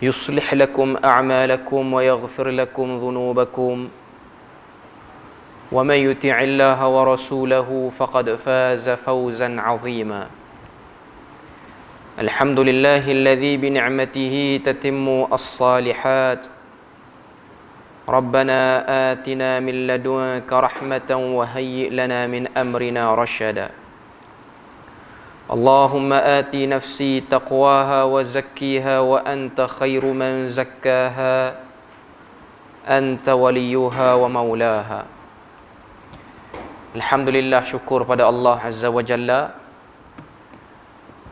يصلح لكم أعمالكم ويغفر لكم ذنوبكم ومن يطع الله ورسوله فقد فاز فوزا عظيما. الحمد لله الذي بنعمته تتم الصالحات. ربنا آتنا من لدنك رحمة وهيئ لنا من أمرنا رشدا. اللهم آت نفسي تقواها وزكيها وأنت خير من زكاها أنت وليها ومولاها. Alhamdulillah, syukur pada Allah Azza wa Jalla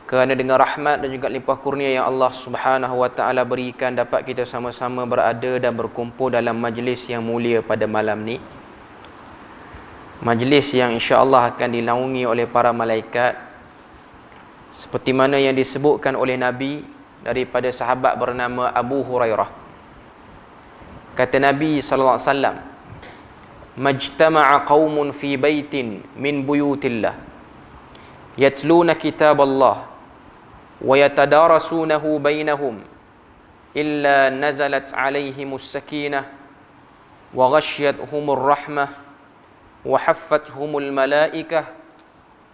kerana dengan rahmat dan juga limpah kurnia yang Allah Subhanahu wa Ta'ala berikan, dapat kita sama-sama berada dan berkumpul dalam majlis yang mulia pada malam ni. Majlis yang insya-Allah akan dinaungi oleh para malaikat, seperti mana yang disebutkan oleh Nabi daripada sahabat bernama Abu Hurairah. Kata Nabi sallallahu alaihi wasallam, "Majtama'a qaumun fi baitin min buyutillah yatluna kitaballah wa yatadarasunahu bainahum illa nazalat 'alaihimus sakinah wa ghashiyatuhumur rahmah wa haffathumul malaikah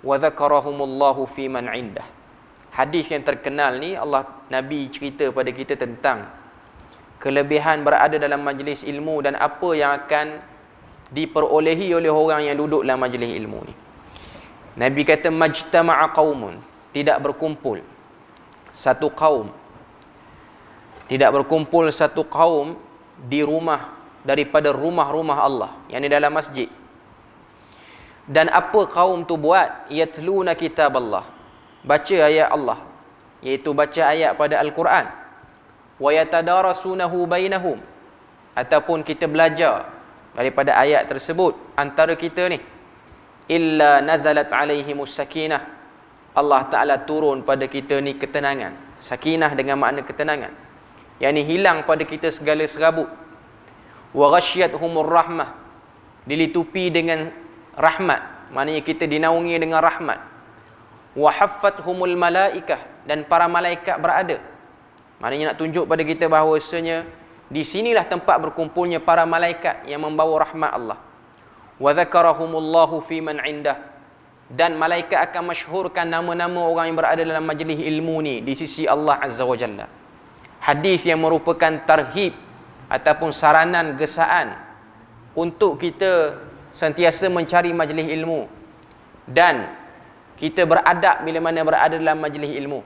wa dzakarahumullahu fi man 'indah." Hadis yang terkenal ni, Nabi cerita pada kita tentang kelebihan berada dalam majlis ilmu dan apa yang akan diperolehi oleh orang yang duduk dalam majlis ilmu ni. Nabi kata majtama'a qaumun, tidak berkumpul satu kaum, tidak berkumpul satu kaum di rumah daripada rumah-rumah Allah, yang di dalam masjid. Dan apa kaum tu buat? Yatluna kitab Allah, baca ayat Allah, iaitu baca ayat pada Al-Quran. Wa yatadarasunahu bainahum, ataupun kita belajar daripada ayat tersebut antara kita ni. Illa nazalat alaihimus sakinah, Allah Ta'ala turun pada kita ni ketenangan. Sakinah dengan makna ketenangan, yang ni hilang pada kita segala serabut. Wa ghashiyatuhumur rahmah, dilitupi dengan rahmat, maknanya kita dinaungi dengan rahmat. Wa haffathumul malaikah, dan para malaikat berada. Maknanya nak tunjuk pada kita bahawasanya di sinilah tempat berkumpulnya para malaikat yang membawa rahmat Allah. Wa dzakarahumullahu fi man 'indah, dan malaikat akan masyhurkan nama-nama orang yang berada dalam majlis ilmu ni di sisi Allah Azza wa Jalla. Hadis yang merupakan tarhib ataupun saranan gesaan untuk kita sentiasa mencari majlis ilmu dan kita beradab bila mana berada dalam majlis ilmu,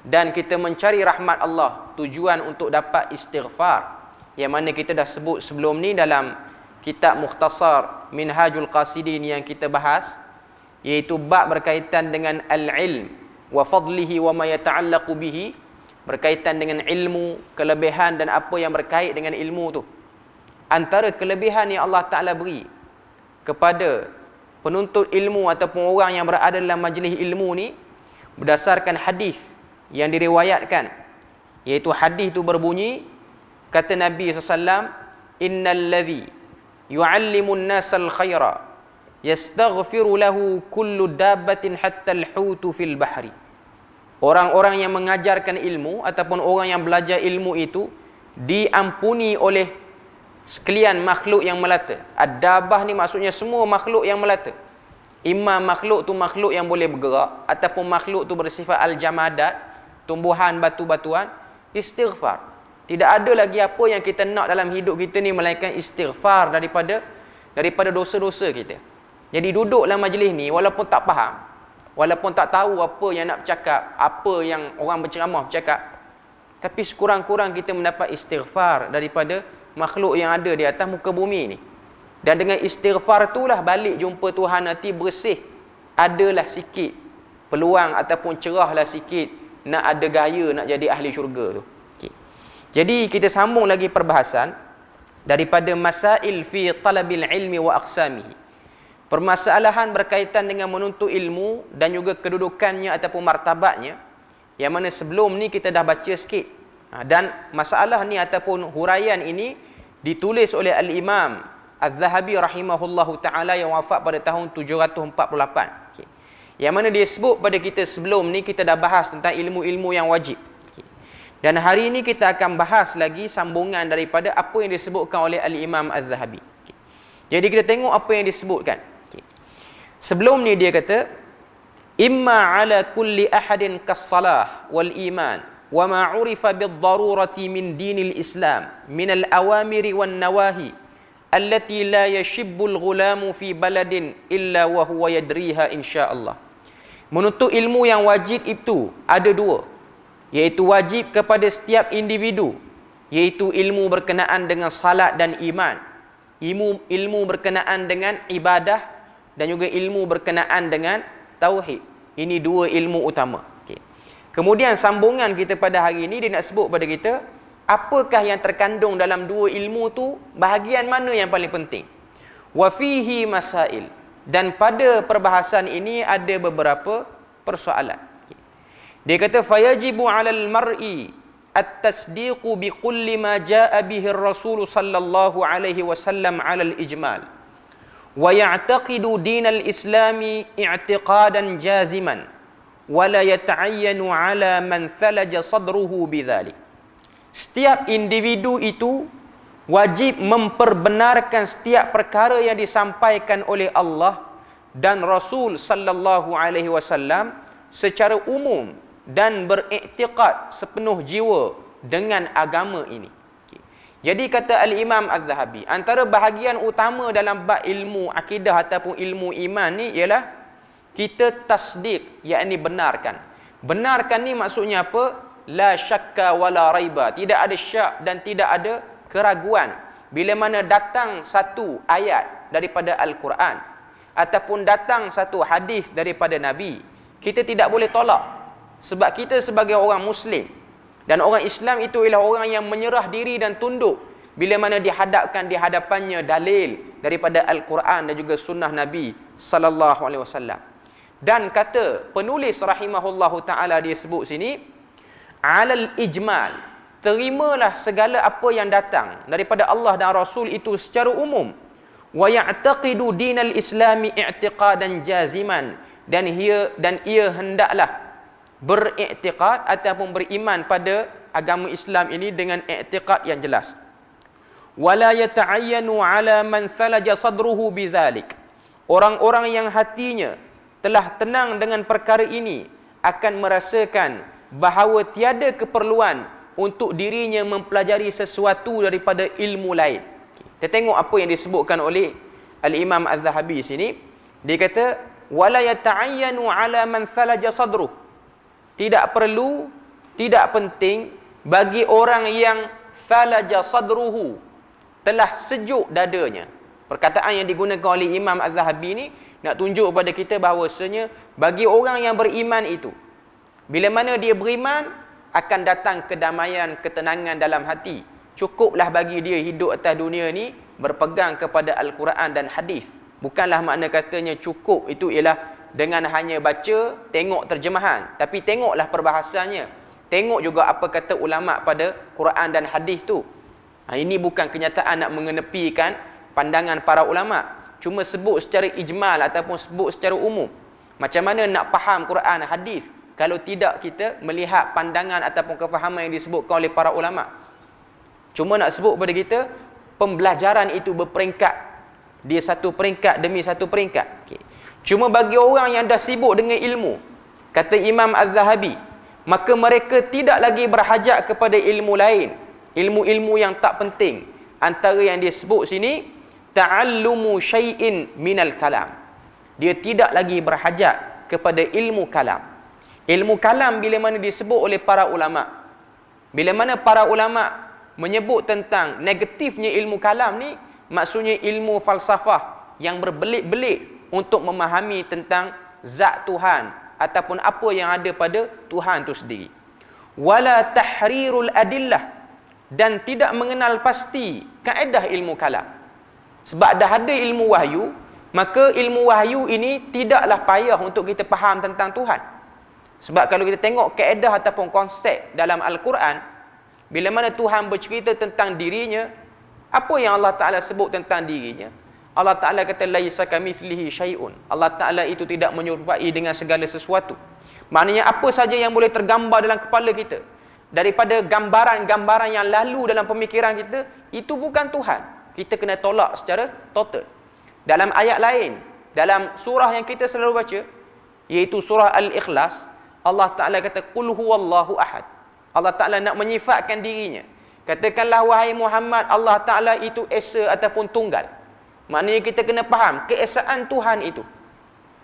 dan kita mencari rahmat Allah, tujuan untuk dapat istighfar, yang mana kita dah sebut sebelum ni dalam kitab Mukhtasar Minhajul Qasidin yang kita bahas, iaitu bab berkaitan dengan al-ilm wa fadlihi wa ma yata'allaqu bihi, berkaitan dengan ilmu, kelebihan dan apa yang berkait dengan ilmu tu. Antara kelebihan yang Allah Ta'ala beri kepada penuntut ilmu ataupun orang yang berada dalam majlis ilmu ni, berdasarkan hadis yang diriwayatkan, iaitu hadis tu berbunyi, kata Nabi SAW, "Innal ladzi yu'allimun nasal khaira yastaghfiru lahu kullu dabbatin hatta al-hutu fil bahri." Orang-orang yang mengajarkan ilmu ataupun orang yang belajar ilmu itu diampuni oleh sekalian makhluk yang melata. Ad-dabbah ni maksudnya semua makhluk yang melata. Imam makhluk tu makhluk yang boleh bergerak, ataupun makhluk tu bersifat al-jamadat, tumbuhan, batu-batuan. Istighfar, tidak ada lagi apa yang kita nak dalam hidup kita ni melainkan istighfar daripada dosa-dosa kita. Jadi duduk dalam majlis ni, walaupun tak faham, walaupun tak tahu apa yang nak bercakap, apa yang orang berceramah bercakap, tapi sekurang-kurang kita mendapat istighfar daripada makhluk yang ada di atas muka bumi ni. Dan dengan istighfar itulah balik jumpa Tuhan nanti bersih. Adalah sikit peluang ataupun cerahlah sikit nak ada gaya nak jadi ahli syurga tu. Okay. Jadi kita sambung lagi perbahasan daripada masail fi talabil ilmi wa aqsamihi. Permasalahan berkaitan dengan menuntut ilmu dan juga kedudukannya ataupun martabatnya, yang mana sebelum ni kita dah baca sikit. Dan masalah ni ataupun huraian ini ditulis oleh Al-Imam Az-Zahabi rahimahullahu ta'ala yang wafat pada tahun 748. Okay. Yang mana dia sebut pada kita sebelum ni kita dah bahas tentang ilmu-ilmu yang wajib. Okay. Dan hari ini kita akan bahas lagi sambungan daripada apa yang disebutkan oleh Al-Imam Az-Zahabi. Jadi kita tengok apa yang disebutkan. Sebelum ni dia kata, imma ala kulli ahadin kas-salah wal iman wa ma 'urifa bid-darurati min dinil Islam min al-awamiri wan nawahi allati la yashibbu al-ghulamu fi baladin illa wa huwa yadriha insyaallah. Menuntut ilmu yang wajib itu ada dua, iaitu wajib kepada setiap individu, iaitu ilmu berkenaan dengan salat dan iman, ilmu berkenaan dengan ibadah, dan juga ilmu berkenaan dengan tauhid. Ini dua ilmu utama. Kemudian sambungan kita pada hari ini, dia nak sebut pada kita apakah yang terkandung dalam dua ilmu tu, bahagian mana yang paling penting. Wa fihi masail, dan pada perbahasan ini ada beberapa persoalan. Dia kata fayajibu 'alal mar'i at-tasdiqu bi kulli ma jaa'a bihi ar-rasul sallallahu alaihi wasallam 'alal ijmal wa ya'taqidu dinal islami i'tiqadan jaziman wa la yata'ayyanu 'ala man thalaja sadruhu bidzalik. Setiap individu itu wajib memperbenarkan setiap perkara yang disampaikan oleh Allah dan Rasul sallallahu alaihi wasallam secara umum dan beriktikad sepenuh jiwa dengan agama ini. Jadi kata Al-Imam Az-Zahabi, antara bahagian utama dalam bab ilmu akidah ataupun ilmu iman ni ialah kita tasdik, yakni benarkan. Benarkan ni maksudnya apa? La syakka wala raiba, tidak ada syak dan tidak ada keraguan bila mana datang satu ayat daripada Al-Quran ataupun datang satu hadis daripada Nabi, kita tidak boleh tolak. Sebab kita sebagai orang Muslim dan orang Islam itu ialah orang yang menyerah diri dan tunduk bila mana dihadapkan di hadapannya dalil daripada Al-Quran dan juga sunnah Nabi sallallahu alaihi wasallam. Dan kata penulis rahimahullahu taala, dia sebut sini alal ijmal, terimalah segala apa yang datang daripada Allah dan Rasul itu secara umum. Wa ya'taqidu dinal islami i'tiqadan jaziman, dan ia hendaklah beriktikad ataupun beriman pada agama Islam ini dengan iktikad yang jelas. Wala yata'ayyanu 'ala man salaja sadruhu bidzalik. Orang-orang yang hatinya telah tenang dengan perkara ini akan merasakan bahawa tiada keperluan untuk dirinya mempelajari sesuatu daripada ilmu lain. Kita tengok apa yang disebutkan oleh Al-Imam Az-Zahabi sini. Dia kata wala yata'ayyanu 'ala man salaja sadruhu. Tidak perlu, tidak penting bagi orang yang salaja sadruhu, telah sejuk dadanya. Perkataan yang digunakan oleh Imam Az-Zahabi ni nak tunjuk kepada kita bahawasanya bagi orang yang beriman itu, bila mana dia beriman, akan datang kedamaian, ketenangan dalam hati. Cukuplah bagi dia hidup atas dunia ni berpegang kepada Al-Quran dan hadis. Bukanlah makna katanya cukup itu ialah dengan hanya baca, tengok terjemahan, tapi tengoklah perbahasannya. Tengok juga apa kata ulama pada Quran dan hadis tu. Ini bukan kenyataan nak mengenepikan pandangan para ulama. Cuma sebut secara ijmal ataupun sebut secara umum. Macam mana nak faham Quran hadis kalau tidak kita melihat pandangan ataupun kefahaman yang disebutkan oleh para ulama. Cuma nak sebut kepada kita, pembelajaran itu berperingkat. Dia satu peringkat demi satu peringkat. Cuma bagi orang yang dah sibuk dengan ilmu, kata Imam Az-Zahabi, maka mereka tidak lagi berhajat kepada ilmu lain, ilmu-ilmu yang tak penting. Antara yang disebut sini, ta'allumu syai'in minal kalam. Dia tidak lagi berhajat kepada ilmu kalam. Ilmu kalam bila mana disebut oleh para ulama, bila mana para ulama menyebut tentang negatifnya ilmu kalam ni, maksudnya ilmu falsafah yang berbelit-belit untuk memahami tentang zat Tuhan ataupun apa yang ada pada Tuhan itu sendiri. Wala tahrirul adillah, dan tidak mengenal pasti kaedah ilmu kalam. Sebab dah ada ilmu wahyu, maka ilmu wahyu ini tidaklah payah untuk kita faham tentang Tuhan. Sebab kalau kita tengok kaedah ataupun konsep dalam Al-Quran, bila mana Tuhan bercerita tentang dirinya, apa yang Allah Ta'ala sebut tentang dirinya? Allah Ta'ala kata laisa kamitslihi syai'un. Allah Ta'ala itu tidak menyerupai dengan segala sesuatu. Maknanya apa saja yang boleh tergambar dalam kepala kita, daripada gambaran-gambaran yang lalu dalam pemikiran kita, itu bukan Tuhan. Kita kena tolak secara total. Dalam ayat lain, dalam surah yang kita selalu baca, iaitu surah Al-Ikhlas, Allah Ta'ala kata, Qul huwallahu ahad. Allah Ta'ala nak menyifatkan dirinya. Katakanlah, wahai Muhammad, Allah Ta'ala itu esa ataupun tunggal. Maknanya kita kena faham keesaan Tuhan itu.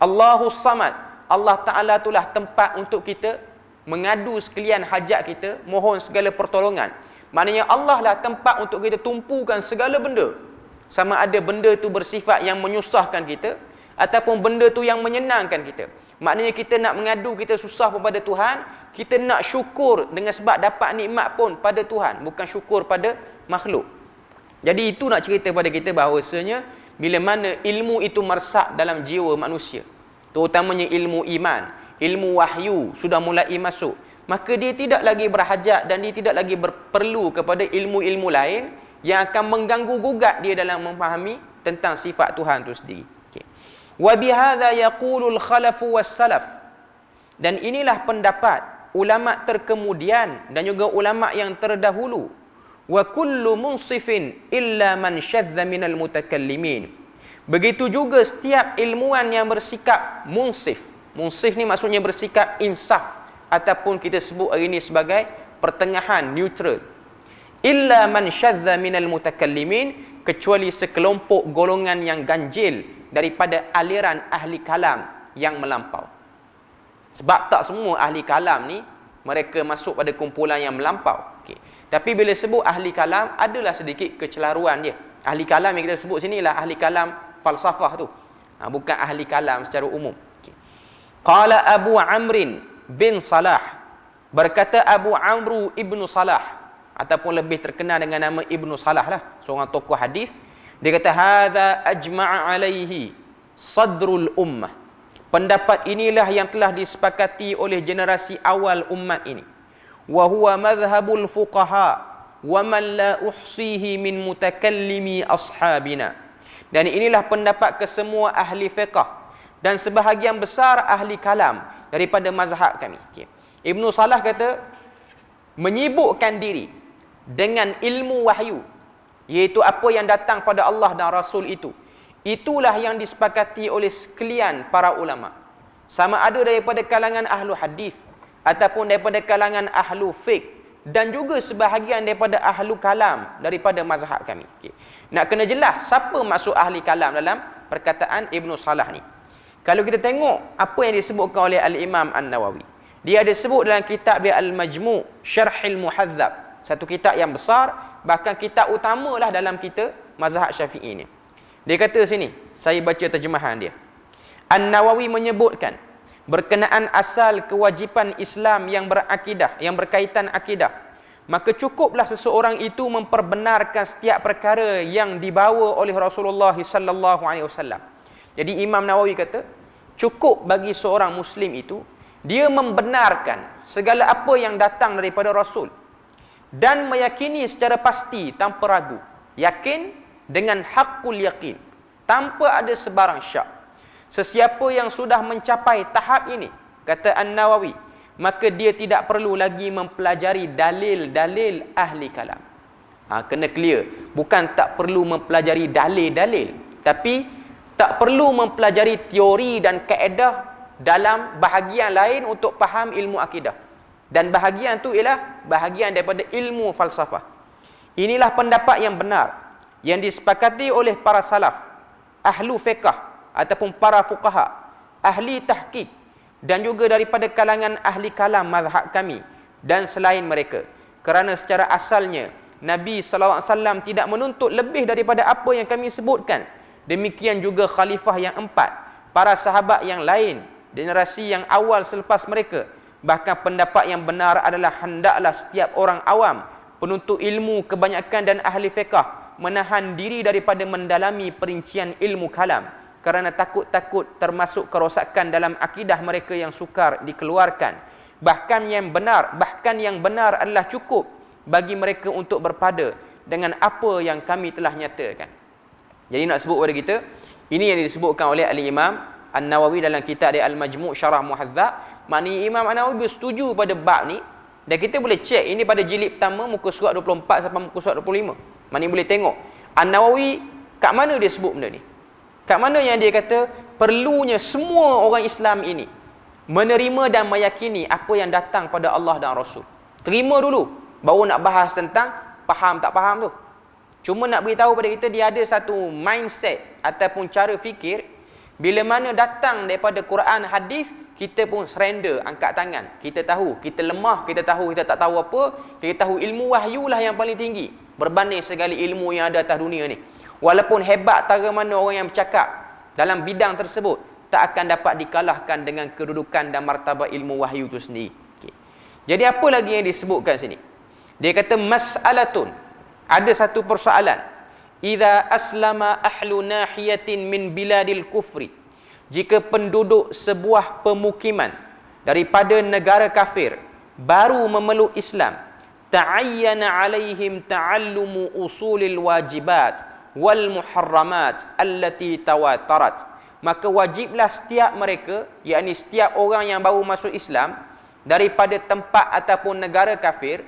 Allahus Samad. Allah Ta'ala itulah tempat untuk kita mengadu sekalian hajat kita, mohon segala pertolongan. Maknanya Allah lah tempat untuk kita tumpukan segala benda. Sama ada benda itu bersifat yang menyusahkan kita, ataupun benda tu yang menyenangkan kita. Maknanya kita nak mengadu, kita susah kepada Tuhan, kita nak syukur dengan sebab dapat nikmat pun pada Tuhan, bukan syukur pada makhluk. Jadi itu nak cerita pada kita bahawasanya bila mana ilmu itu meresap dalam jiwa manusia, terutamanya ilmu iman, ilmu wahyu sudah mulai masuk, maka dia tidak lagi berhajat dan dia tidak lagi perlu kepada ilmu-ilmu lain yang akan mengganggu gugat dia dalam memahami tentang sifat Tuhan itu sendiri. Wa bihadza yaqulul khalafu was-salaf. Dan inilah pendapat ulama terkemudian dan juga ulama yang terdahulu. Wa kullu munsifin illa man syadza minal mutakallimin. Begitu juga setiap ilmuwan yang bersikap munsif. Munsif ni maksudnya bersikap insaf, ataupun kita sebut hari ini sebagai pertengahan, neutral. Illa man syadza minal mutakallimin, kecuali sekelompok golongan yang ganjil daripada aliran ahli kalam yang melampau. Sebab tak semua ahli kalam ni mereka masuk pada kumpulan yang melampau. Okay. Tapi bila sebut ahli kalam, adalah sedikit kecelaruan dia. Ahli kalam yang kita sebut sini ialah ahli kalam falsafah tu. Bukan ahli kalam secara umum. Okay. Qala Abu Amrin bin Salah. Berkata Abu Amru ibnu Salah, ataupun lebih terkenal dengan nama Ibnu Salah lah, seorang tokoh hadis. Dia kata, hadza ajma'a alaihi sadrul ummah. Pendapat inilah yang telah disepakati oleh generasi awal umat ini. Wa huwa madhhabul fuqaha wa man la uhsihi min mutakallimi ashabina. Dan inilah pendapat kesemua ahli fiqh dan sebahagian besar ahli kalam daripada mazhab kami. Okay. Ibnu Salah kata, menyibukkan diri dengan ilmu wahyu, iaitu apa yang datang pada Allah dan Rasul itu, itulah yang disepakati oleh sekalian para ulama, sama ada daripada kalangan ahlu hadis ataupun daripada kalangan ahlu fiqh, dan juga sebahagian daripada ahlu kalam daripada mazhab kami. Okay. Nak kena jelas siapa maksud ahli kalam dalam perkataan Ibnu Salah ni. Kalau kita tengok apa yang disebutkan oleh Al-Imam An-Nawawi, dia ada sebut dalam kitab dia Al-Majmu' Syarhil Muhadzab, satu kitab yang besar, bahkan kitab utamalah dalam kita mazhab Syafi'i ni. Dia kata sini, saya baca terjemahan dia. An-Nawawi menyebutkan berkenaan asal kewajipan Islam yang berakidah, yang berkaitan akidah, maka cukuplah seseorang itu memperbenarkan setiap perkara yang dibawa oleh Rasulullah sallallahu alaihi wasallam. Jadi Imam Nawawi kata, cukup bagi seorang muslim itu dia membenarkan segala apa yang datang daripada Rasul dan meyakini secara pasti tanpa ragu, yakin dengan haqqul yakin, tanpa ada sebarang syak. Sesiapa yang sudah mencapai tahap ini, kata An-Nawawi, maka dia tidak perlu lagi mempelajari dalil-dalil ahli kalam. Kena clear, bukan tak perlu mempelajari dalil-dalil, tapi tak perlu mempelajari teori dan kaedah dalam bahagian lain untuk faham ilmu akidah. Dan bahagian tu ialah bahagian daripada ilmu falsafah. Inilah pendapat yang benar yang disepakati oleh para salaf, ahlu fiqh ataupun para fuqaha, ahli tahqiq, dan juga daripada kalangan ahli kalam mazhab kami dan selain mereka. Kerana secara asalnya Nabi sallallahu alaihi wasallam tidak menuntut lebih daripada apa yang kami sebutkan. Demikian juga khalifah yang 4, para sahabat yang lain, generasi yang awal selepas mereka. Bahkan pendapat yang benar adalah hendaklah setiap orang awam, penuntut ilmu kebanyakan dan ahli fiqh menahan diri daripada mendalami perincian ilmu kalam, kerana takut-takut termasuk kerosakan dalam akidah mereka yang sukar dikeluarkan. Bahkan yang benar adalah cukup bagi mereka untuk berpada dengan apa yang kami telah nyatakan. Jadi nak sebut kepada kita, ini yang disebutkan oleh Al-Imam An-Nawawi dalam kitab dia Al-Majmu' Syarah Muhadzab. Maknanya Imam An-Nawawi bersetuju pada bab ni, Dan kita boleh cek ini pada jilid pertama muka surat 24 sampai muka surat 25. Mana boleh tengok An-Nawawi kat mana dia sebut benda ni. Kat mana yang dia kata perlunya semua orang Islam ini menerima dan meyakini apa yang datang pada Allah dan Rasul. Terima dulu, baru nak bahas tentang faham tak faham tu. Cuma nak beritahu pada kita dia ada satu mindset ataupun cara fikir bila mana datang daripada Quran hadis, kita pun surrender, angkat tangan. Kita tahu, kita lemah, kita tahu kita tak tahu apa, kita tahu ilmu wahyu lah yang paling tinggi berbanding segala ilmu yang ada atas dunia ni. Walaupun hebat tara mana orang yang bercakap dalam bidang tersebut, tak akan dapat dikalahkan dengan kedudukan dan martabat ilmu wahyu itu sendiri. Okay. Jadi apa lagi yang disebutkan sini? Dia kata mas'alatun, ada satu persoalan. Idza aslama ahlu nahiyatin min biladil kufri, jika penduduk sebuah pemukiman daripada negara kafir baru memeluk Islam, ta'ayyana alaihim ta'allumu usulil wajibat wal muharramat allati tawatarat, maka wajiblah setiap mereka, yakni setiap orang yang baru masuk Islam daripada tempat ataupun negara kafir,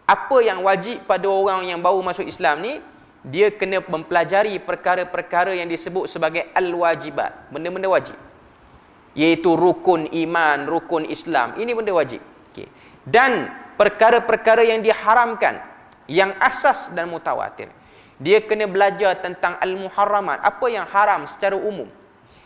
apa yang wajib pada orang yang baru masuk Islam ni, dia kena mempelajari perkara-perkara yang disebut sebagai al-wajibat, benda-benda wajib, iaitu rukun iman, rukun Islam. Ini benda wajib. Okay. Dan perkara-perkara yang diharamkan, yang asas dan mutawatir, dia kena belajar tentang al-muharramat, apa yang haram secara umum,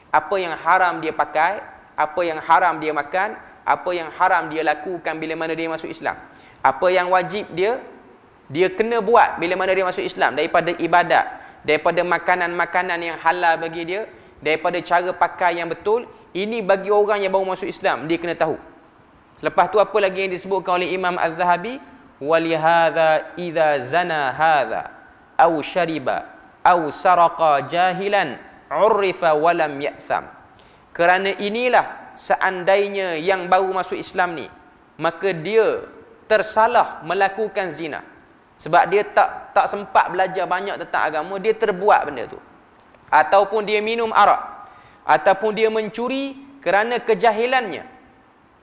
apa yang haram dia pakai, apa yang haram dia makan, apa yang haram dia lakukan bila mana dia masuk Islam, apa yang wajib dia kena buat bila mana dia masuk Islam, daripada ibadat, daripada makanan-makanan yang halal bagi dia, daripada cara pakai yang betul. Ini bagi orang yang baru masuk Islam, dia kena tahu. Lepas tu apa lagi yang disebutkan oleh Imam Az-Zahabi, walihadza idza zana hadza aw syariba aw saraqa jahilan urifa walam ya'tham. Kerana inilah seandainya yang baru masuk Islam ni, maka dia tersalah melakukan zina sebab dia tak sempat belajar banyak tentang agama, dia terbuat benda tu. Ataupun dia minum arak, ataupun dia mencuri kerana kejahilannya,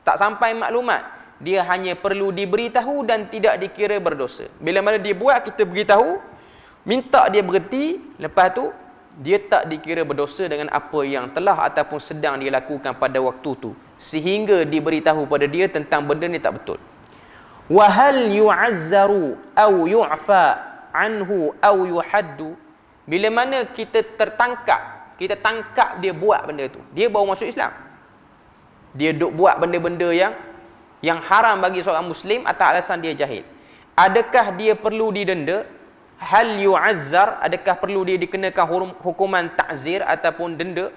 tak sampai maklumat, dia hanya perlu diberitahu dan tidak dikira berdosa. Bila mana dia buat, kita beritahu, minta dia berhenti, lepas tu dia tak dikira berdosa dengan apa yang telah ataupun sedang dia lakukan pada waktu tu, sehingga diberitahu pada dia tentang benda ni tak betul. Wa hal yu'azzaru aw yu'fa anhu aw yuhaddu, bila mana kita tertangkap, kita tangkap dia buat benda tu, dia baru masuk Islam, dia duk buat benda-benda yang haram bagi seorang muslim atas alasan dia jahil, adakah dia perlu didenda? Hal yu'azzar, adakah perlu dia dikenakan hukuman ta'zir ataupun denda?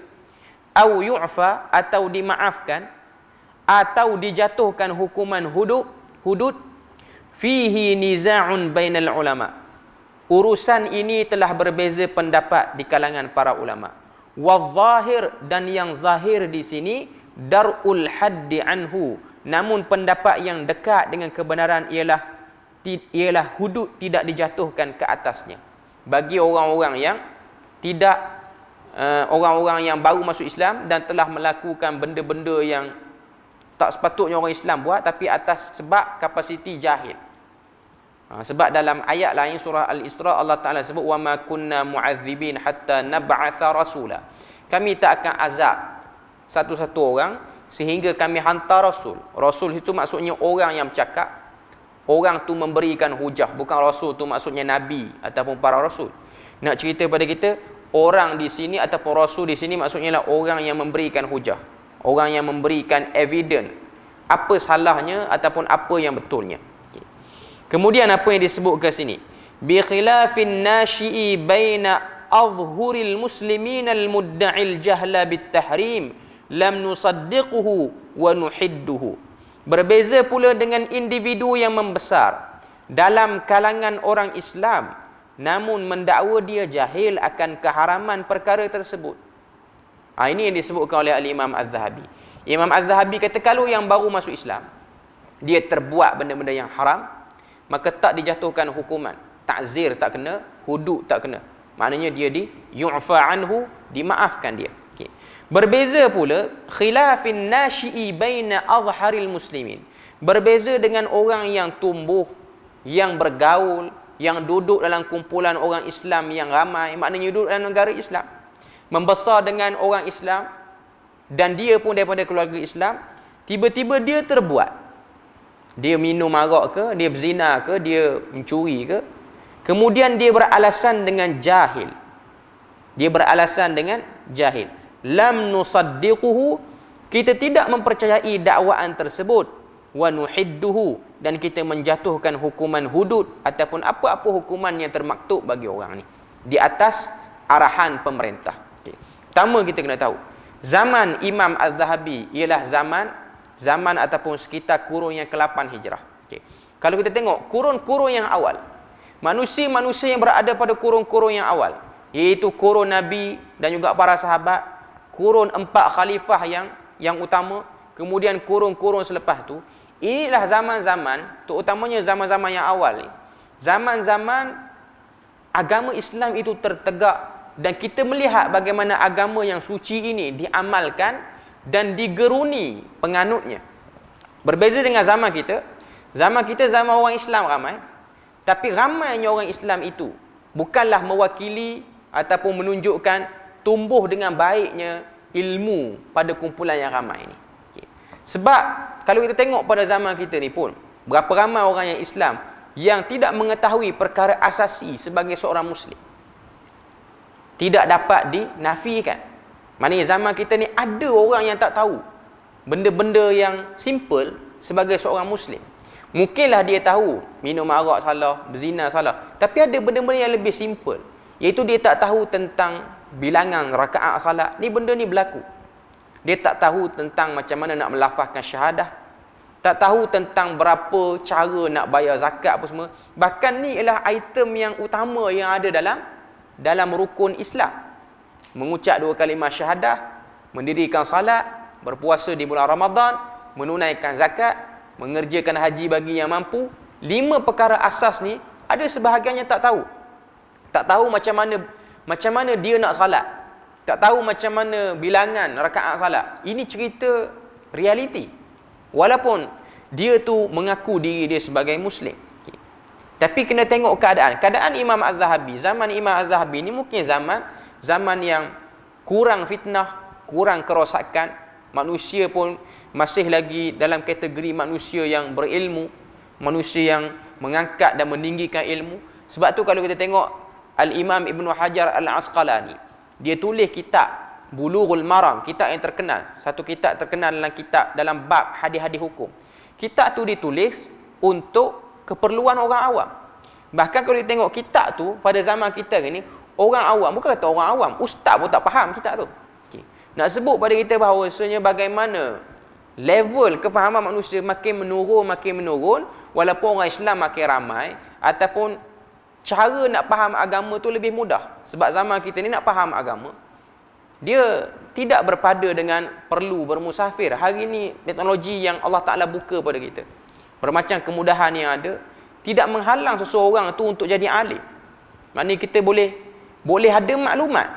Au yu'fa, atau dimaafkan, atau dijatuhkan hukuman hudud? Fihi niza'un bainal ulama, urusan ini telah berbeza pendapat di kalangan para ulama. Wazahir, dan yang zahir di sini darul haddi anhu, namun pendapat yang dekat dengan kebenaran ialah hudud tidak dijatuhkan ke atasnya bagi orang-orang yang tidak orang-orang yang baru masuk Islam dan telah melakukan benda-benda yang tak sepatutnya orang Islam buat, tapi atas sebab kapasiti jahil. Sebab dalam ayat lain surah Al-Isra, Allah Ta'ala sebut wa ma kunna mu'adzibin hatta nab'atha rasula, kami tak akan azab satu-satu orang sehingga kami hantar rasul. Rasul itu maksudnya orang yang bercakap, orang tu memberikan hujah, bukan rasul tu maksudnya nabi ataupun para rasul. Nak cerita pada kita, orang di sini ataupun rasul di sini maksudnya lah orang yang memberikan hujah, orang yang memberikan evidence apa salahnya ataupun apa yang betulnya. Okay. Kemudian apa yang disebutkan sini, bi khilafin nashi'i baina azhuril muslimin al mudda'il jahla bit tahrim lam nusaddiquhu wa nuhidduhu. Berbeza pula dengan individu yang membesar dalam kalangan orang Islam namun mendakwa dia jahil akan keharaman perkara tersebut. Ini yang disebutkan oleh Al-Imam Az-Zahabi. Imam Az-Zahabi kata kalau yang baru masuk Islam dia terbuat benda-benda yang haram, maka tak dijatuhkan hukuman ta'zir, tak kena, hudud tak kena. Maknanya dia yu'fa anhu, dimaafkan dia. Berbeza pula khilafin nashi'i baina azharil muslimin, Berbeza dengan orang yang tumbuh, yang bergaul, yang duduk dalam kumpulan orang Islam yang ramai, maknanya duduk dalam negara Islam, membesar dengan orang Islam, dan dia pun daripada keluarga Islam, tiba-tiba dia terbuat. Dia minum arak ke, dia berzina ke, dia mencuri ke, kemudian dia beralasan dengan jahil. Dia beralasan dengan jahil. Lam nusaddiquhu, kita tidak mempercayai dakwaan tersebut. Wa nuhidduhu, dan kita menjatuhkan hukuman hudud ataupun apa-apa hukuman yang termaktub bagi orang ni di atas arahan pemerintah. Okay. Pertama kita kena tahu, zaman Imam Az-Zahabi ialah zaman ataupun sekitar kurun yang ke-8 Hijrah. Okay. Kalau kita tengok kurun-kurun yang awal, manusia-manusia yang berada pada kurun-kurun yang awal, iaitu kurun Nabi dan juga para sahabat, kurun 4 khalifah yang utama, kemudian kurun-kurun selepas tu, inilah zaman-zaman, terutamanya zaman-zaman yang awal ni, zaman-zaman agama Islam itu tertegak, dan kita melihat bagaimana agama yang suci ini diamalkan dan digeruni penganutnya. Berbeza dengan zaman kita zaman orang Islam ramai, tapi ramainya orang Islam itu bukanlah mewakili ataupun menunjukkan tumbuh dengan baiknya ilmu pada kumpulan yang ramai ini. Sebab kalau kita tengok pada zaman kita ni pun, berapa ramai orang yang Islam yang tidak mengetahui perkara asasi sebagai seorang Muslim. Tidak dapat dinafikan. Maknanya zaman kita ni ada orang yang tak tahu benda-benda yang simple sebagai seorang Muslim. Mungkinlah dia tahu minum arak salah, berzina salah, tapi ada benda-benda yang lebih simple, iaitu dia tak tahu tentang bilangan rakaat salat. Ni benda ni berlaku. Dia tak tahu tentang macam mana nak melafazkan syahadah, tak tahu tentang berapa cara nak bayar zakat apa semua. Bahkan ni ialah item yang utama yang ada dalam rukun Islam. Mengucap 2 kalimah syahadah, mendirikan salat, berpuasa di bulan Ramadan, menunaikan zakat, mengerjakan haji bagi yang mampu. 5 perkara asas ni ada sebahagiannya tak tahu. Tak tahu macam mana dia nak salat. Tak tahu macam mana bilangan rakaat salat. Ini cerita realiti. Walaupun dia tu mengaku diri dia sebagai Muslim. Okay. Tapi kena tengok keadaan Imam Az-Zahabi. Zaman Imam Az-Zahabi ni mungkin zaman yang kurang fitnah, kurang kerosakan. Manusia pun masih lagi dalam kategori manusia yang berilmu, manusia yang mengangkat dan meninggikan ilmu. Sebab tu kalau kita tengok Al-Imam Ibn Hajar Al-Asqalani, dia tulis kitab Bulughul Maram, kitab yang terkenal, satu kitab terkenal dalam bab hadis-hadis hukum. Kitab tu ditulis untuk keperluan orang awam. Bahkan kalau kita tengok kitab tu pada zaman kita ni, orang awam, bukan kata orang awam, ustaz pun tak faham kitab tu. Okay. Nak sebut pada kita bahawasanya bagaimana level kefahaman manusia makin menurun, walaupun orang Islam makin ramai, ataupun cara nak faham agama tu lebih mudah. Sebab zaman kita ni nak faham agama, dia tidak berpada dengan perlu bermusafir. Hari ni teknologi yang Allah Ta'ala buka pada kita, bermacam kemudahan yang ada, tidak menghalang seseorang tu untuk jadi alim. Maknanya kita boleh ada maklumat.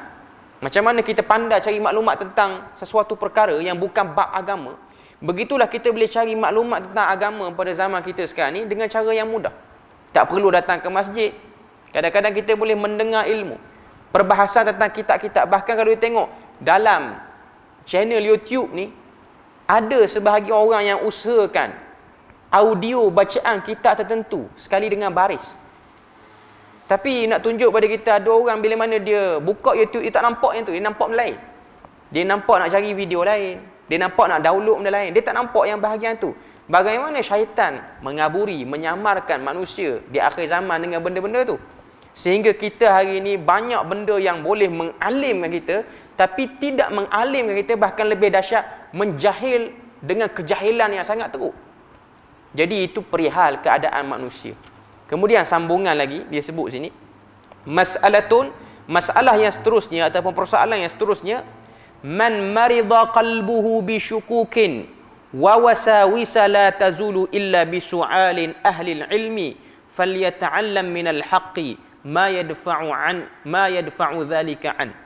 Macam mana kita pandai cari maklumat tentang sesuatu perkara yang bukan bab agama, begitulah kita boleh cari maklumat tentang agama pada zaman kita sekarang ni dengan cara yang mudah. Tak perlu datang ke masjid. Kadang-kadang kita boleh mendengar ilmu, perbahasan tentang kitab-kitab. Bahkan kalau kita tengok dalam channel YouTube ni, ada sebahagian orang yang usahakan audio bacaan kitab tertentu sekali dengan baris. Tapi nak tunjuk pada kita, ada orang bila mana dia buka YouTube, dia tak nampak yang tu, dia nampak benda lain. Dia nampak nak cari video lain, dia nampak nak download benda lain, dia tak nampak yang bahagian tu. Bagaimana syaitan mengaburi, menyamarkan manusia di akhir zaman dengan benda-benda tu, sehingga kita hari ini banyak benda yang boleh mengalimkan kita, tapi tidak mengalimkan kita, bahkan lebih dahsyat, menjahil dengan kejahilan yang sangat teruk. Jadi itu perihal keadaan manusia. Kemudian sambungan lagi dia sebut sini, masalah yang seterusnya ataupun persoalan yang seterusnya, man marida qalbuhu bi syukukin wa wasawisa la tazulu illa bi su'alin ahli ilmi falyata'allam minal haqqi ma yadfa'u dhalika an.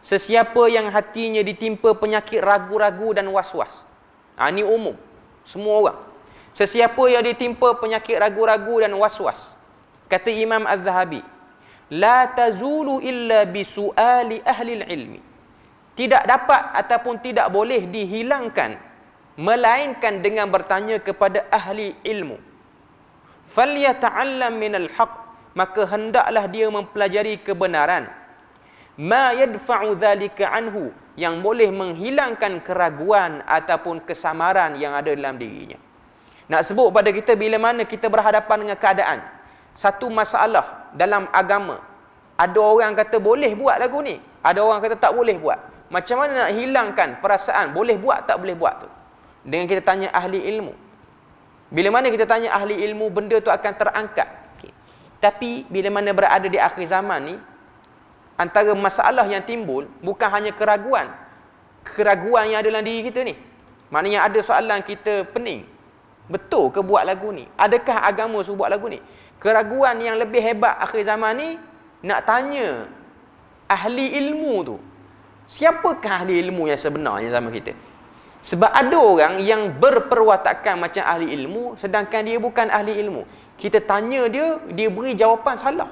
Sesiapa yang hatinya ditimpa penyakit ragu-ragu dan was-was, ini umum, semua orang. Sesiapa yang ditimpa penyakit ragu-ragu dan was-was, kata Imam Az-Zahabi, la tazulu illa bisuali ahli ilmi. Tidak dapat ataupun tidak boleh dihilangkan melainkan dengan bertanya kepada ahli ilmu. Falyata'allam minal haqq, maka hendaklah dia mempelajari kebenaran. Ma yadfa'u dhalika anhu, yang boleh menghilangkan keraguan ataupun kesamaran yang ada dalam dirinya. Nak sebut pada kita bila mana kita berhadapan dengan keadaan satu masalah dalam agama, ada orang kata boleh buat lagu ni, ada orang kata tak boleh buat. Macam mana nak hilangkan perasaan boleh buat tak boleh buat tu? Dengan kita tanya ahli ilmu. Bila mana kita tanya ahli ilmu, benda tu akan terangkat. Tapi bila mana berada di akhir zaman ni, antara masalah yang timbul bukan hanya keraguan yang ada dalam diri kita ni. Maknanya ada soalan kita pening, betul ke buat lagu ni? Adakah agama suruh buat lagu ni? Keraguan yang lebih hebat akhir zaman ni, nak tanya ahli ilmu tu. Siapakah ahli ilmu yang sebenarnya zaman kita? Sebab ada orang yang berperwatakan macam ahli ilmu, sedangkan dia bukan ahli ilmu. Kita tanya dia, dia beri jawapan salah.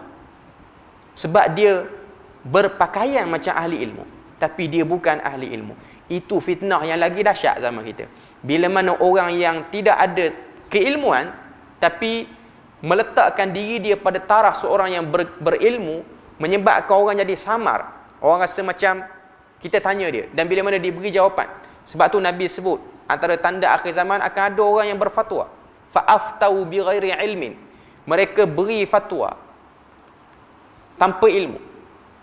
Sebab dia berpakaian macam ahli ilmu, tapi dia bukan ahli ilmu. Itu fitnah yang lagi dahsyat zaman kita. Bila mana orang yang tidak ada keilmuan, tapi meletakkan diri dia pada taraf seorang yang berilmu, menyebabkan orang jadi samar. Orang rasa macam kita tanya dia, dan bila mana dia beri jawapan. Sebab tu Nabi sebut, antara tanda akhir zaman akan ada orang yang berfatwa. Fa'aftau bighairi ilmin. Mereka beri fatwa tanpa ilmu.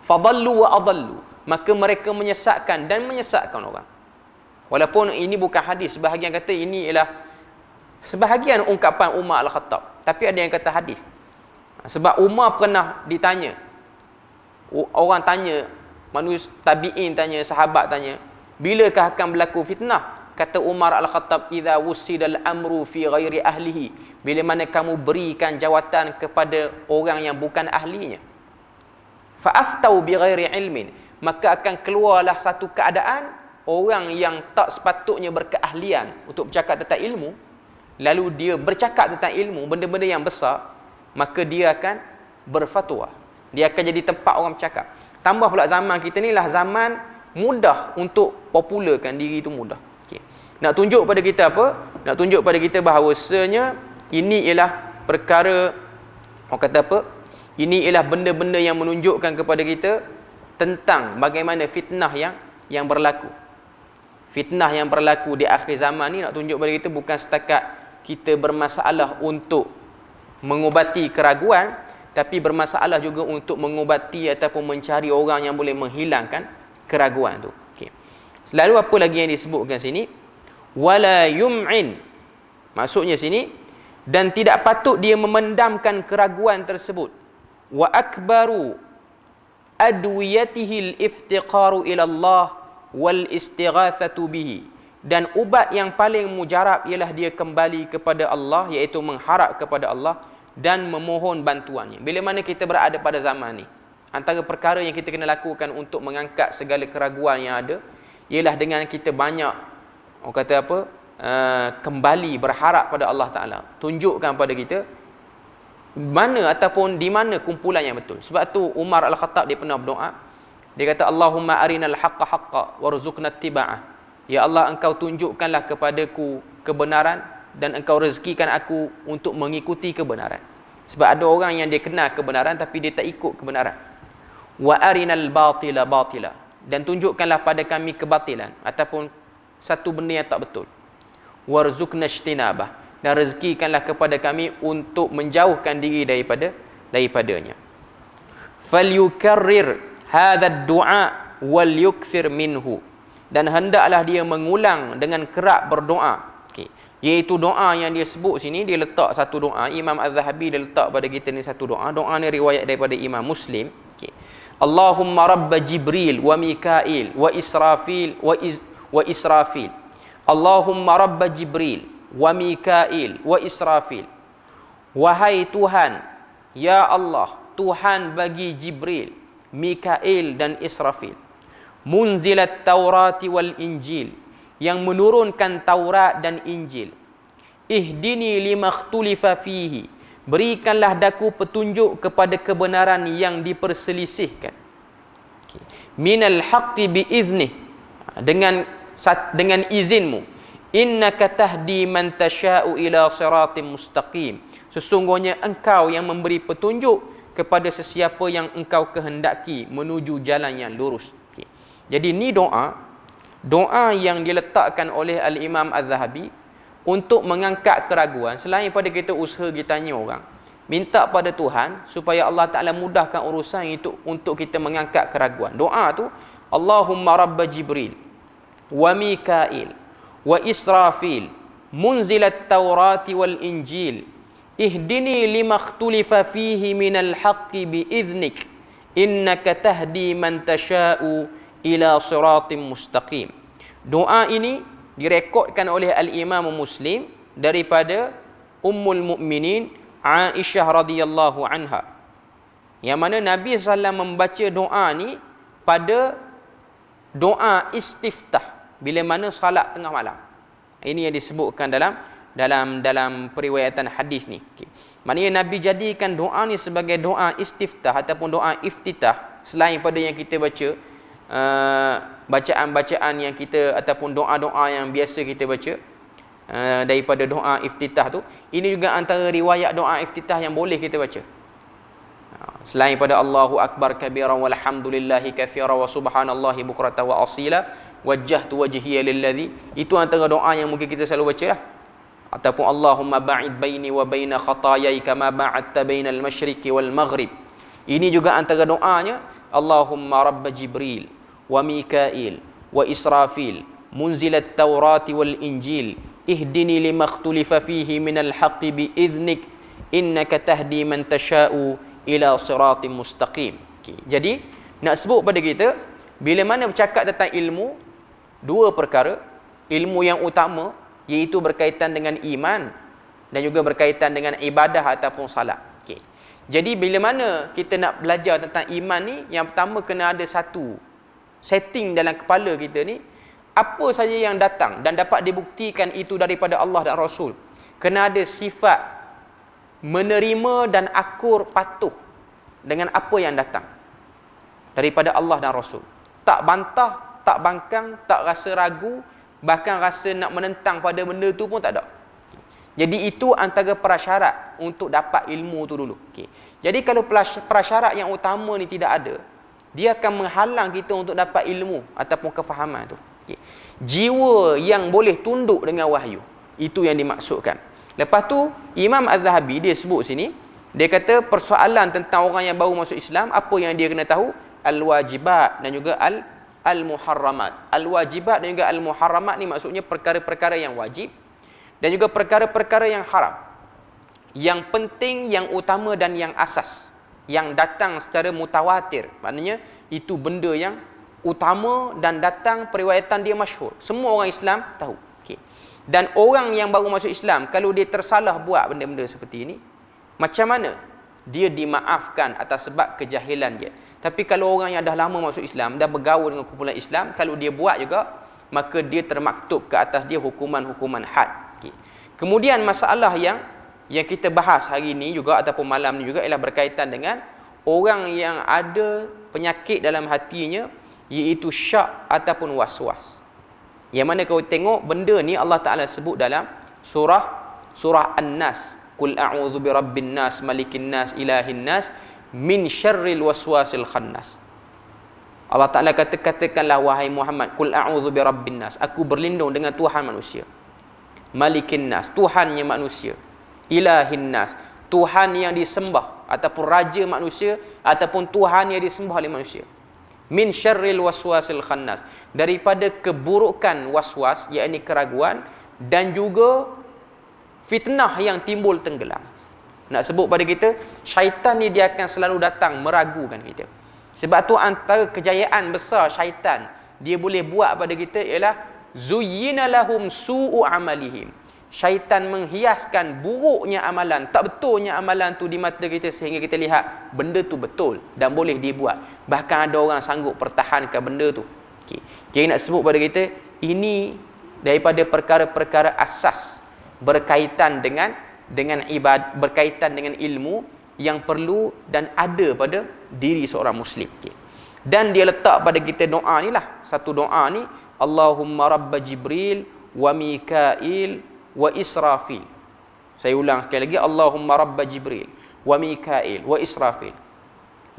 Fadallu wa adallu. Maka mereka menyesatkan dan menyesatkan orang. Walaupun ini bukan hadis, sebahagian kata ini ialah sebahagian ungkapan Umar Al-Khattab, tapi ada yang kata hadis. Sebab Umar pernah ditanya, orang tanya, manusia tabi'in tanya, sahabat tanya, bilakah akan berlaku fitnah? Kata Umar Al-Khattab, idza wusidal amru fi ghairi ahlihi, bila mana kamu berikan jawatan kepada orang yang bukan ahlinya. Fa aftau bi ghairi ilmin, maka akan keluarlah satu keadaan orang yang tak sepatutnya berkeahlian untuk bercakap tentang ilmu, lalu dia bercakap tentang ilmu, benda-benda yang besar, maka dia akan berfatwa. Dia akan jadi tempat orang bercakap. Tambah pula zaman kita ni lah zaman mudah untuk popularkan diri itu mudah. Okay. Nak tunjuk pada kita apa? Nak tunjuk pada kita bahawasanya ini ialah perkara, orang kata apa? Ini ialah benda-benda yang menunjukkan kepada kita tentang bagaimana fitnah yang berlaku. Fitnah yang berlaku di akhir zaman ni nak tunjuk pada kita bukan setakat kita bermasalah untuk mengubati keraguan, tapi bermasalah juga untuk mengubati ataupun mencari orang yang boleh menghilangkan keraguan tu. Okay. Lalu apa lagi yang disebutkan sini? Wala yum'in. Maksudnya sini, dan tidak patut dia memendamkan keraguan tersebut. Wa akbaru adwiyatihi al-iftiqaru ila Allah wal istighatsatu bihi. Dan ubat yang paling mujarab ialah dia kembali kepada Allah, iaitu mengharap kepada Allah dan memohon bantuannya. Bila mana kita berada pada zaman ni, antara perkara yang kita kena lakukan untuk mengangkat segala keraguan yang ada ialah dengan kita banyak, orang kata apa, kembali berharap pada Allah Ta'ala. Tunjukkan pada kita mana ataupun di mana kumpulan yang betul. Sebab tu Umar Al-Khattab dia pernah berdoa, dia kata Allahumma arinal haqqa haqqa warzuqna ittiba'ah. Ya Allah, engkau tunjukkanlah kepadaku kebenaran dan engkau rezekikan aku untuk mengikuti kebenaran. Sebab ada orang yang dia kenal kebenaran tapi dia tak ikut kebenaran. Wa arinal batila batila, dan tunjukkanlah pada kami kebatilan ataupun satu benda yang tak betul. Warzuqna ijtinabah, dan rezekikanlah kepada kami untuk menjauhkan diri daripadanya. Falyukarrir hadha ad-du'a wal yukthir minhu, dan hendaklah dia mengulang dengan kerap berdoa. Okey, iaitu doa yang dia sebut sini, dia letak satu doa. Imam Az-Zahabi dia letak pada kita ni satu doa. Doa ni riwayat daripada Imam Muslim. Okey. Allahumma rabb Jibril wa Mikail wa Israfil wa Israfil. Allahumma rabb Jibril wa Mikail wa Israfil. Wahai Tuhan, ya Allah, Tuhan bagi Jibril, Mikail dan Israfil. Munzilat Taurati wal Injil, yang menurunkan Taurat dan Injil. ihdini limakhtulifa fihi, berikanlah daku petunjuk kepada kebenaran yang diperselisihkan. Minal haqqi biiznih, dengan izinmu. Innaka tahdi man tasha'u ila siratim mustaqim, sesungguhnya engkau yang memberi petunjuk kepada sesiapa yang engkau kehendaki menuju jalan yang lurus. Jadi ni doa yang diletakkan oleh Al-Imam Az-Zahabi untuk mengangkat keraguan. Selain pada kita usaha kita tanya orang, minta pada Tuhan supaya Allah Ta'ala mudahkan urusan itu untuk kita mengangkat keraguan. Doa tu, Allahumma Rabba Jibril wa Mikail wa Israfil munzilat Taurati wal Injil ihdini limakhtulifa fihi minal haqqi biiznik innaka tahdi man tasha'u ila siratim mustaqim. Doa ini direkodkan oleh Al-Imam Muslim daripada Ummul Mukminin Aisyah radhiyallahu anha, yang mana Nabi SAW membaca doa ni pada doa istiftah bila mana salat tengah malam. Ini yang disebutkan dalam periwayatan hadis ni. Maknanya Nabi jadikan doa ni sebagai doa istiftah ataupun doa iftitah, selain pada yang kita baca bacaan-bacaan yang kita ataupun doa-doa yang biasa kita baca daripada doa iftitah tu. Ini juga antara riwayat doa iftitah yang boleh kita baca. Selain pada Allahu Akbar kabiran walhamdulillahi katsira wa subhanallahi bukratan wa asila wajjahtu wajhiya lilladzi, itu antara doa yang mungkin kita selalu baca lah. Ataupun Allahumma ba'id baini wa baina khataayai kama ba'adta bainal masyriqi wal maghrib. Ini juga antara doanya, Allahumma Rabb Jibril wa Mikail wa Israfil munzilat Taurati wal Injil ihdini limakhtulifa fihi minal haqqi biiznik innaka tahdi man tasha'u ila siratim mustaqim. Jadi nak sebut pada kita, bila mana bercakap tentang ilmu, dua perkara, ilmu yang utama iaitu berkaitan dengan iman dan juga berkaitan dengan ibadah ataupun salat. Jadi bila mana kita nak belajar tentang iman ni, yang pertama kena ada satu setting dalam kepala kita ni, apa saja yang datang dan dapat dibuktikan itu daripada Allah dan Rasul, kena ada sifat menerima dan akur patuh dengan apa yang datang daripada Allah dan Rasul. Tak bantah, tak bangkang, tak rasa ragu, bahkan rasa nak menentang pada benda tu pun tak ada. Jadi itu antara prasyarat untuk dapat ilmu tu dulu. Jadi kalau prasyarat yang utama ni tidak ada, dia akan menghalang kita untuk dapat ilmu ataupun kefahaman tu. Jiwa yang boleh tunduk dengan wahyu, itu yang dimaksudkan. Lepas tu Imam Az-Zahabi dia sebut sini, dia kata persoalan tentang orang yang baru masuk Islam, apa yang dia kena tahu? Al-wajibat dan juga al-muharramat. Al-wajibat dan juga al-muharramat ni maksudnya perkara-perkara yang wajib dan juga perkara-perkara yang haram, yang penting, yang utama dan yang asas, yang datang secara mutawatir. Maknanya itu benda yang utama dan datang periwayatan dia masyhur, semua orang Islam tahu. Dan orang yang baru masuk Islam, kalau dia tersalah buat benda-benda seperti ini, macam mana? Dia dimaafkan atas sebab kejahilan dia. Tapi kalau orang yang dah lama masuk Islam, dah bergaul dengan kumpulan Islam, kalau dia buat juga, maka dia termaktub ke atas dia hukuman-hukuman had. Kemudian masalah yang kita bahas hari ini juga ataupun malam ni juga ialah berkaitan dengan orang yang ada penyakit dalam hatinya, iaitu syak ataupun was-was. Yang mana kau tengok benda ni Allah Ta'ala sebut dalam surah An-Nas. Qul a'udzu birabbin nas, malikin nas, ilahin nas, min syarril waswasil khannas. Allah Ta'ala katakanlah wahai Muhammad, qul a'udzu birabbin nas, aku berlindung dengan Tuhan manusia. Malikin nas, Tuhannya manusia. Ilahin nas, Tuhan yang disembah ataupun raja manusia ataupun Tuhan yang disembah oleh manusia. Min syarril waswasil khannas, daripada keburukan waswas, yakni keraguan, dan juga fitnah yang timbul tenggelam. Nak sebut pada kita, syaitan ni dia akan selalu datang meragukan kita. Sebab tu antara kejayaan besar syaitan dia boleh buat pada kita ialah zuyyina lahum su'u amalihim. Syaitan menghiaskan buruknya amalan, tak betulnya amalan tu di mata kita, sehingga kita lihat benda tu betul dan boleh dibuat. Bahkan ada orang sanggup pertahankan benda tu. Jadi nak sebut pada kita, ini daripada perkara-perkara asas berkaitan dengan berkaitan dengan ilmu yang perlu dan ada pada diri seorang muslim. Dan dia letak pada kita doa ni lah. Satu doa ni, Allahumma rabba Jibril wa Mikail wa Israfil. Saya ulang sekali lagi, Allahumma rabba Jibril wa Mikail wa Israfil.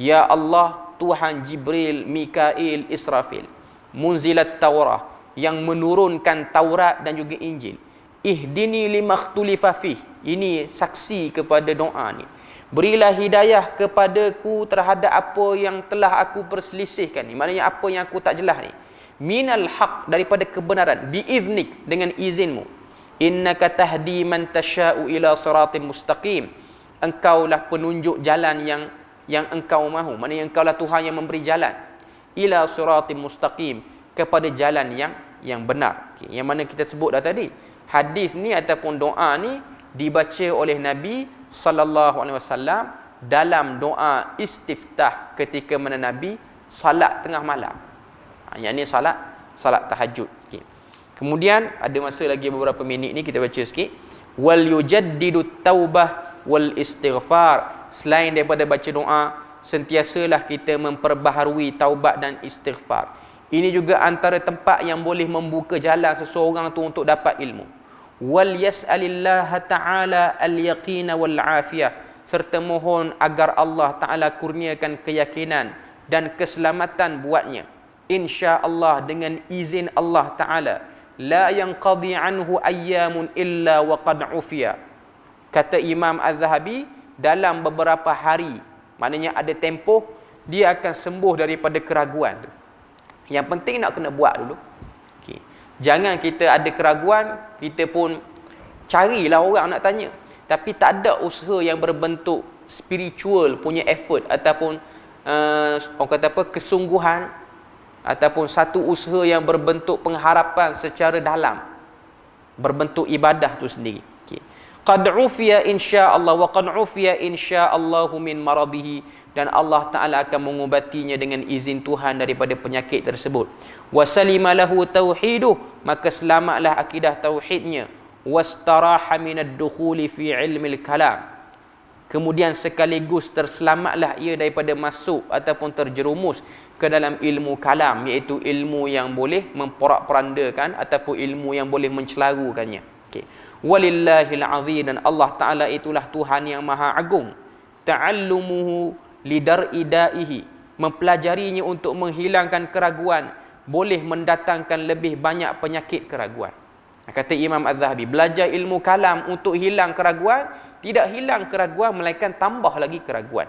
Ya Allah, Tuhan Jibril, Mikail, Israfil, munzilat Taurah, yang menurunkan Taurat dan juga Injil. Ihdini limakhtulifa fih. Ini saksi kepada doa ni. Berilah hidayah kepadaku terhadap apa yang telah aku perselisihkan ni. Maknanya apa yang aku tak jelas ni. Minal haq, daripada kebenaran. Biiznik, dengan izinmu. Innaka tahdi man tasha'u ila siratim mustaqim. Engkaulah penunjuk jalan yang engkau mahu. Maknanya engkaulah Tuhan yang memberi jalan. Ila siratim mustaqim, kepada jalan yang benar. Yang mana kita sebut dah tadi. Hadis ni ataupun doa ni dibaca oleh Nabi sallallahu alaihi wasallam dalam doa istiftah ketika mana Nabi salat tengah malam. Yang ni salat tahajud. Kemudian ada masa lagi beberapa minit ni kita baca sikit. Wal yujaddidut taubah wal istighfar. Selain daripada baca doa, sentiasalah kita memperbaharui taubat dan istighfar. Ini juga antara tempat yang boleh membuka jalan seseorang tu untuk dapat ilmu. Wal yas'alillaha ta'ala al-yaqina wal afiyah, serta mohon agar Allah Ta'ala kurniakan keyakinan dan keselamatan buatnya. Insya-Allah, dengan izin Allah Ta'ala. La yanqadi anhu ayyamun illa wa qad ufiya. Kata Imam Az-Zahabi, dalam beberapa hari, maknanya ada tempoh, dia akan sembuh daripada keraguan tu. Yang penting nak kena buat dulu. Jangan kita ada keraguan, kita pun carilah orang nak tanya. Tapi tak ada usaha yang berbentuk spiritual punya effort ataupun orang kata apa, kesungguhan, ataupun satu usaha yang berbentuk pengharapan secara dalam, berbentuk ibadah tu sendiri. Qad ufiya insya-Allah wa qad ufiya insya-Allahu min maradihi, dan Allah Ta'ala akan mengubatinya dengan izin Tuhan daripada penyakit tersebut. Wasalima lahu tauhiduh, maka selamatlah akidah tauhidnya. Wastaraha minad dukhuli fi ilmil kalam, kemudian sekaligus terselamatlah ia daripada masuk ataupun terjerumus ke dalam ilmu kalam, iaitu ilmu yang boleh memporak-porandakan ataupun ilmu yang boleh mencelarukannya. Walillahil azim, dan Allah Ta'ala itulah Tuhan yang maha agung. Ta'allumuhu lidar'i da'ihi, mempelajarinya untuk menghilangkan keraguan, boleh mendatangkan lebih banyak penyakit keraguan. Kata Imam Az-Zahabi, belajar ilmu kalam untuk hilang keraguan, tidak hilang keraguan melainkan tambah lagi keraguan.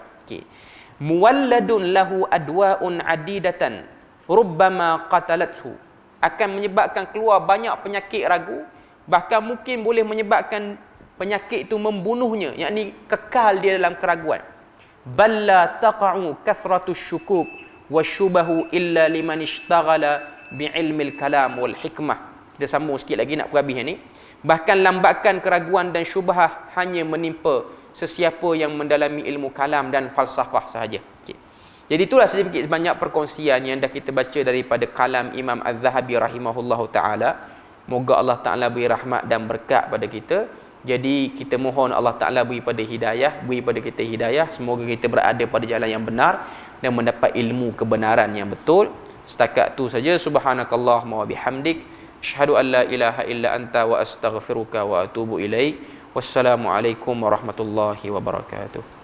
Muwalladun lahu adwa'un adidatan rubbama qatalathu, akan menyebabkan keluar banyak penyakit ragu, bahkan mungkin boleh menyebabkan penyakit itu membunuhnya, yakni kekal dia dalam keraguan. Balla taqa'u kasratus syukuk wasyubahu illa liman ishtaghala bi'ilmil kalam wal hikmah. Kita sambung sikit lagi nak perhabis ni. Bahkan lambakan keraguan dan syubhah hanya menimpa sesiapa yang mendalami ilmu kalam dan falsafah sahaja. Jadi itulah sedikit sebanyak perkongsian yang dah kita baca daripada kalam Imam Az-Zahabi rahimahullahu ta'ala. Moga Allah Ta'ala beri rahmat dan berkat pada kita. Jadi kita mohon Allah Ta'ala beri pada kita hidayah. Semoga kita berada pada jalan yang benar dan mendapat ilmu kebenaran yang betul. Setakat tu saja. Subhanakallahumma wa bihamdik, asyhadu an la ilaha illa anta wa astaghfiruka wa atubu ilaik. Wassalamualaikum warahmatullahi wabarakatuh.